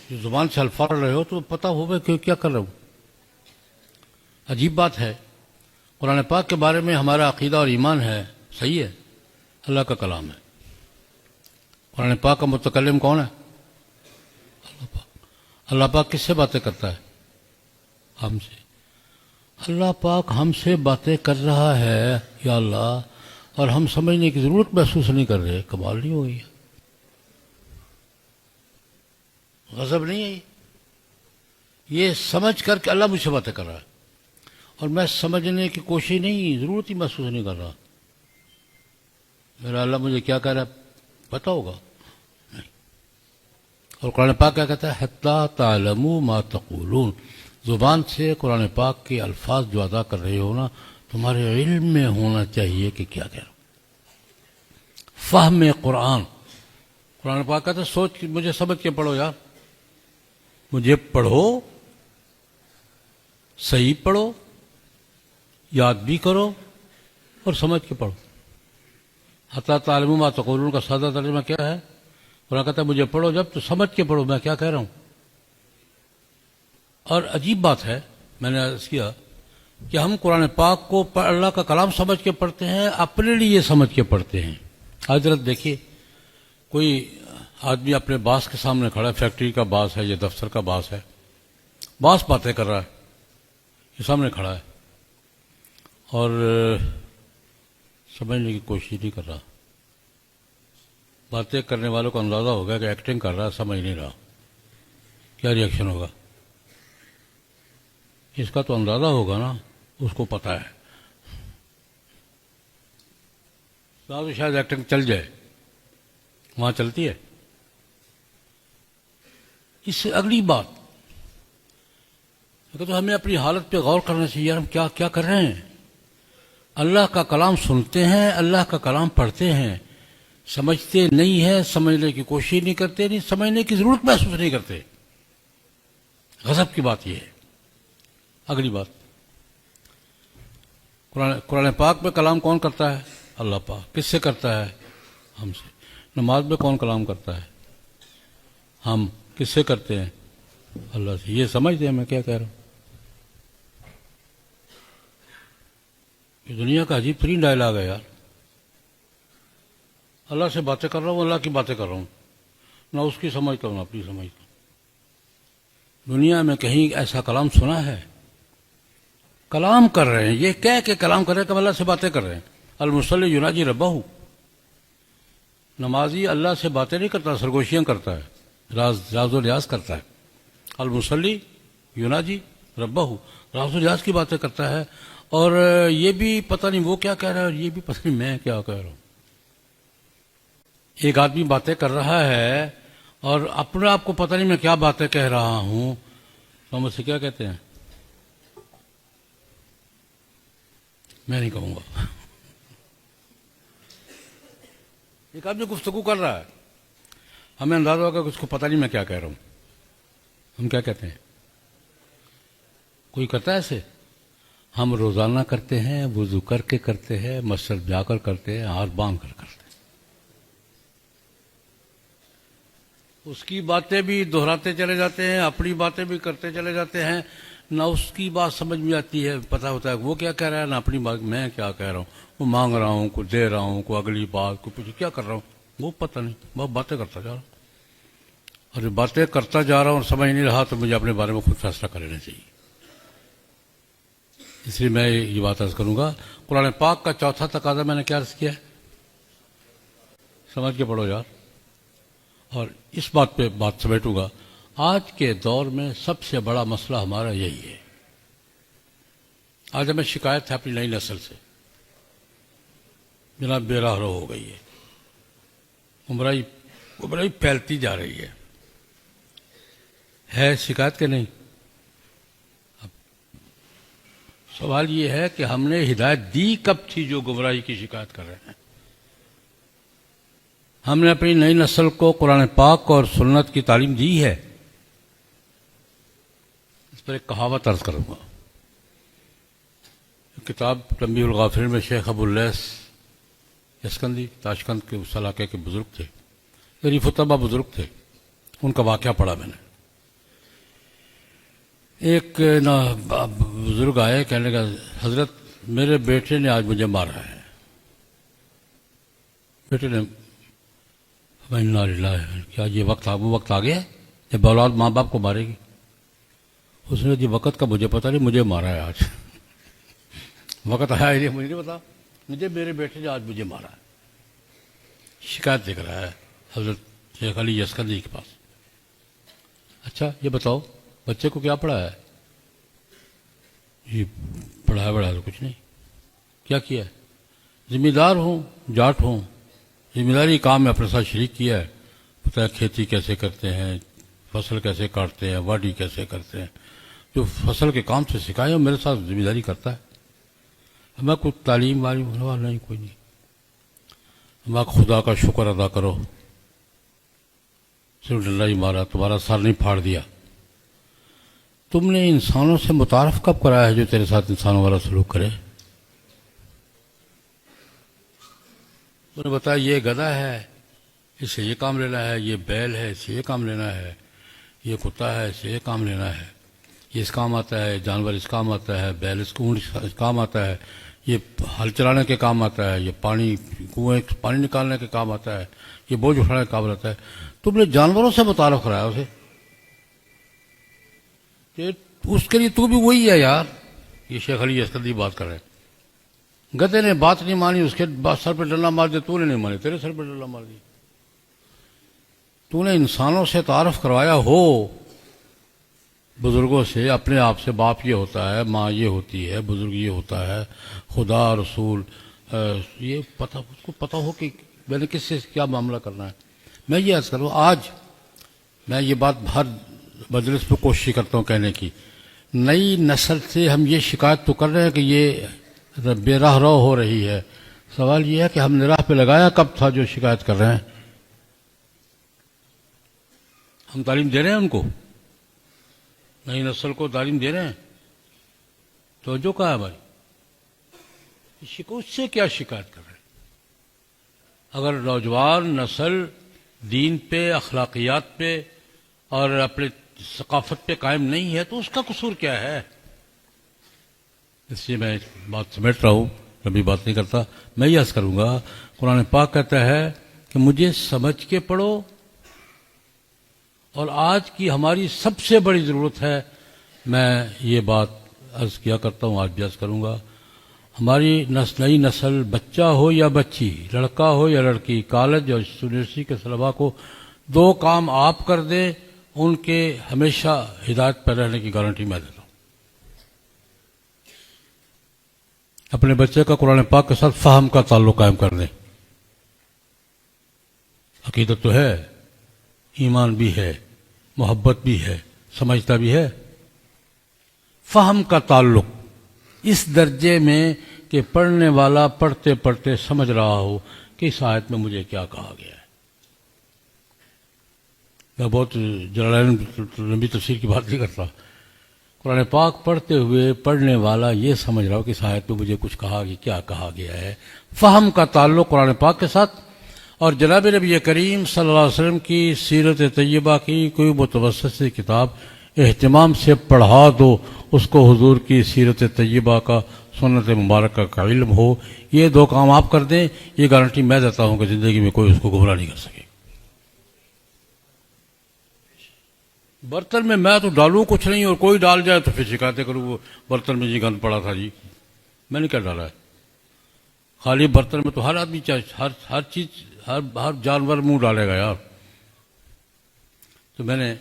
جو زبان سے الفاظ پڑھ رہے ہو تو پتہ ہوگا کہ کیا کر رہے ہو. عجیب بات ہے. قرآن پاک کے بارے میں ہمارا عقیدہ اور ایمان ہے صحیح ہے، اللہ کا کلام ہے. قرآن پاک کا متکلم کون ہے؟ اللہ پاک. اللہ پاک کس سے باتیں کرتا ہے؟ ہم سے. اللہ پاک ہم سے باتیں کر رہا ہے یا اللہ، اور ہم سمجھنے کی ضرورت محسوس نہیں کر رہے. کمال نہیں ہوئی؟ غضب نہیں ہے یہ سمجھ کر کہ اللہ مجھ سے باتیں کر رہا ہے اور میں سمجھنے کی کوشش نہیں، ضرورت ہی محسوس نہیں کر رہا. میرا اللہ مجھے کیا کہہ رہا ہے پتہ ہوگا نہیں. اور قرآن پاک کیا کہتا ہے؟ حتیٰ تعلموا ما تقولون. زبان سے قرآن پاک کے الفاظ جو ادا کر رہے ہو نا، تمہارے علم میں ہونا چاہیے کہ کیا کہہ رہا ہوں. فہم قرآن. قرآن پاک کہتا ہے سوچ کے مجھے سمجھ کے پڑھو یار، مجھے پڑھو، صحیح پڑھو، یاد بھی کرو اور سمجھ کے پڑھو. حتیٰ تعلموا ما تقولون کا سادہ ترجمہ کیا ہے؟ قرآن کہتا ہے مجھے پڑھو جب تو سمجھ کے پڑھو میں کیا کہہ رہا ہوں. اور عجیب بات ہے، میں نے عرض کیا کہ ہم قرآن پاک کو اللہ کا کلام سمجھ کے پڑھتے ہیں، اپنے لیے سمجھ کے پڑھتے ہیں. حضرت دیکھیے، کوئی آدمی اپنے باس کے سامنے کھڑا ہے، فیکٹری کا باس ہے یا دفتر کا باس ہے، باس باتیں کر رہا ہے، یہ سامنے کھڑا ہے اور سمجھنے کی کوشش نہیں کر رہا. باتیں کرنے والوں کو اندازہ ہوگا کہ ایکٹنگ کر رہا ہے، سمجھ نہیں رہا. کیا ریئیکشن ہوگا؟ اس کا تو اندازہ ہوگا نا، اس کو پتہ ہے. تو شاید ایکٹنگ چل جائے، وہاں چلتی ہے. اس سے اگلی بات تو ہمیں اپنی حالت پہ غور کرنا چاہیے. ہم کیا کیا کر رہے ہیں؟ اللہ کا کلام سنتے ہیں، اللہ کا کلام پڑھتے ہیں، سمجھتے نہیں ہیں، سمجھنے کی کوشش نہیں کرتے، نہیں سمجھنے کی ضرورت محسوس نہیں کرتے. غضب کی بات یہ ہے. اگلی بات، قرآن پاک میں کلام کون کرتا ہے؟ اللہ پاک. کس سے کرتا ہے؟ ہم سے. نماز میں کون کلام کرتا ہے؟ ہم. کس سے کرتے ہیں؟ اللہ سے. یہ سمجھتے ہیں میں کیا کہہ رہا ہوں؟ یہ دنیا کا عجیب ترین ڈائلاگ ہے یار. اللہ سے باتیں کر رہا ہوں، اللہ کی باتیں کر رہا ہوں، نہ اس کی سمجھتا ہوں نہ اپنی سمجھتا ہوں. دنیا میں کہیں ایسا کلام سنا ہے؟ کلام کر رہے ہیں، یہ کہہ کہ کلام کر رہے ہیں کہ اللہ سے باتیں کر رہے ہیں. المصلی یناجی ربہ. نمازی اللہ سے باتیں نہیں کرتا، سرگوشیاں کرتا ہے، راز و ریاض کرتا ہے. المصلی یناجی ربہ، راز و ریاض کی باتیں کرتا ہے. اور یہ بھی پتہ نہیں وہ کیا کہہ رہا ہے اور یہ بھی پتہ نہیں میں کیا کہہ رہا ہوں. ایک آدمی باتیں کر رہا ہے اور اپنے آپ کو پتہ نہیں میں کیا باتیں کہہ رہا ہوں، تو ہم اسے کیا کہتے ہیں؟ میں نہیں کہوں گا. ایک آدمی گفتگو کر رہا ہے، ہمیں اندازہ ہوگا کہ اس کو پتہ نہیں میں کیا کہہ رہا ہوں، ہم کیا کہتے ہیں؟ کوئی کرتا ہے ایسے؟ ہم روزانہ کرتے ہیں، وضو کر کے کرتے ہیں، مسجد جا کر کرتے ہیں، ہاتھ باندھ کر کرتے ہیں. اس کی باتیں بھی دہراتے چلے جاتے ہیں، اپنی باتیں بھی کرتے چلے جاتے ہیں. نہ اس کی بات سمجھ میں آتی ہے، پتہ ہوتا ہے وہ کیا کہہ رہا ہے، نہ اپنی بات میں کیا کہہ رہا ہوں. وہ مانگ رہا ہوں، کوئی دے رہا ہوں، کوئی اگلی بات، کوئی کچھ کیا کر رہا ہوں وہ پتہ نہیں. بہت باتیں کرتا جا رہا ہوں، اور باتیں کرتا جا رہا ہوں اور سمجھ نہیں رہا تو مجھے اپنے بارے میں خود فیصلہ کر لینا چاہیے. اس لیے میں یہ بات عرض کروں گا. قرآن پاک کا چوتھا تقاضا میں نے کیا عرض کیا ہے؟ سمجھ کے پڑھو یار. اور اس بات پہ بات سمیٹوں گا. آج کے دور میں سب سے بڑا مسئلہ ہمارا یہی ہے. آج ہمیں شکایت ہے اپنی نئی نسل سے، جناب بے راہ رو ہو گئی ہے، گمراہی پھیلتی جا رہی ہے شکایت کہ نہیں؟ اب سوال یہ ہے کہ ہم نے ہدایت دی کب تھی جو گمراہی کی شکایت کر رہے ہیں؟ ہم نے اپنی نئی نسل کو قرآن پاک اور سنت کی تعلیم دی ہے؟ اس پر ایک کہاوت عرض کروں گا. کتاب تنبیہ الغافلین میں شیخ ابو اللیث یسکندی تاشقند کے اس علاقے کے بزرگ تھے، غریب الطبع بزرگ تھے. ان کا واقعہ پڑھا میں نے. ایک بزرگ آئے، کہنے لگا حضرت میرے بیٹے نے آج مجھے مارا ہے. بیٹے نے انا للہ، کیا یہ وہ وقت آ گیا جب اولاد ماں باپ کو مارے گی؟ اس نے جی وقت کا مجھے پتا نہیں، مجھے مارا ہے آج. وقت آیا ہی نہیں، مجھے نہیں پتا، مجھے میرے بیٹے نے آج مجھے مارا ہے. شکایت دیکھ رہا ہے حضرت شیخ علی یسکندی کے پاس. اچھا یہ بتاؤ بچے کو کیا پڑھا ہے؟ یہ پڑھا بڑھا تو کچھ نہیں. کیا ہے؟ ذمہ دار ہوں، جاٹ ہوں، ذمہ داری کام میں اپنے ساتھ شریک کیا ہے. پتہ ہے کھیتی کیسے کرتے ہیں، فصل کیسے کاٹتے ہیں، واڈی کیسے کرتے ہیں. جو فصل کے کام سے سکھائے میرے ساتھ ذمہ داری کرتا ہے. ہمیں کچھ تعلیم والی نہیں، کوئی نہیں. ہمیں خدا کا شکر ادا کرو، صرف ڈنڈا ہی مارا، تمہارا سر نہیں پھاڑ دیا. تم نے انسانوں سے متعارف کب کرایا ہے جو تیرے ساتھ انسانوں والا سلوک کرے؟ انہوں نے بتایا یہ گدھا ہے، اس سے یہ کام لینا ہے، یہ بیل ہے، اس سے یہ کام لینا ہے، یہ کتا ہے، اس سے یہ کام لینا ہے، یہ اس کام آتا ہے، جانور اس کام آتا ہے، بیل اس کام آتا ہے، یہ ہل چلانے کے کام آتا ہے، یہ کنویں پانی نکالنے کے کام آتا ہے، یہ بوجھ اٹھانے کا کام رہتا ہے. تم نے جانوروں سے متعارف کرایا اسے، کہ اس کے لیے تو بھی وہی ہے یار. یہ شیخ علی یسکندی بات کر رہے ہیں. گدھے نے بات نہیں مانی، اس کے بعد سر پہ ڈنڈا مار دیا، تو نے نہیں مانی، تیرے سر پہ ڈنڈا مار دیا. تو نے انسانوں سے تعارف کروایا ہو، بزرگوں سے، اپنے آپ سے. باپ یہ ہوتا ہے، ماں یہ ہوتی ہے، بزرگ یہ ہوتا ہے، خدا رسول، یہ پتہ اس کو پتہ ہو کہ میں نے کس سے کیا معاملہ کرنا ہے. میں یہ عرض کروں، آج میں یہ بات ہر مجلس پہ کوشش کرتا ہوں کہنے کی، نئی نسل سے ہم یہ شکایت تو کر رہے ہیں کہ یہ بے راہ رو ہو رہی ہے. سوال یہ ہے کہ ہم نے راہ پہ لگایا کب تھا جو شکایت کر رہے ہیں؟ ہم تعلیم دے رہے ہیں ان کو، نئی نسل کو تعلیم دے رہے ہیں. تو جو کہا ہے ہماری، اس سے کیا شکایت کر رہے ہیں؟ اگر نوجوان نسل دین پہ، اخلاقیات پہ اور اپنے ثقافت پہ قائم نہیں ہے تو اس کا قصور کیا ہے؟ اس لیے میں بات سمیٹ رہا ہوں، کبھی بات نہیں کرتا. میں یہ عرض کروں گا، قرآن پاک کہتا ہے کہ مجھے سمجھ کے پڑھو. اور آج کی ہماری سب سے بڑی ضرورت ہے، میں یہ بات عرض کیا کرتا ہوں، آج بھی عرض کروں گا، ہماری نئی نسل، بچہ ہو یا بچی، لڑکا ہو یا لڑکی، کالج اور یونیورسٹی کے طلباء کو 2 کام آپ کر دیں، ان کے ہمیشہ ہدایت پہ رہنے کی گارنٹی میں دیتا ہوں. اپنے بچے کا قرآن پاک کے ساتھ فہم کا تعلق قائم کر دیں. عقیدت تو ہے، ایمان بھی ہے، محبت بھی ہے، سمجھتا بھی ہے. فہم کا تعلق اس درجے میں کہ پڑھنے والا پڑھتے پڑھتے سمجھ رہا ہو کہ اس آیت میں مجھے کیا کہا گیا ہے. میں بہت جلالین لمبی تفسیر کی بات نہیں کرتا. قرآن پاک پڑھتے ہوئے پڑھنے والا یہ سمجھ رہا ہو کہ اس آیت میں مجھے کچھ کہا گیا، کیا کہا گیا ہے. فہم کا تعلق قرآن پاک کے ساتھ. اور جناب نبی کریم صلی اللہ علیہ وسلم کی سیرت طیبہ کی کوئی متوسط سی کتاب اہتمام سے پڑھا دو، اس کو حضور کی سیرت طیبہ کا، سنت مبارکہ کا علم ہو. یہ 2 کام آپ کر دیں، یہ گارنٹی میں دیتا ہوں کہ زندگی میں کوئی اس کو گمراہ نہیں کر سکے. برتن میں تو ڈالوں کچھ نہیں، اور کوئی ڈال جائے تو پھر شکایتیں کروں، وہ برتن میں جی گند پڑا تھا جی. میں نے کیا ڈالا ہے؟ خالی برتن میں تو ہر آدمی ہر چیز، ہر جانور منہ ڈالے گا یار. تو میں نے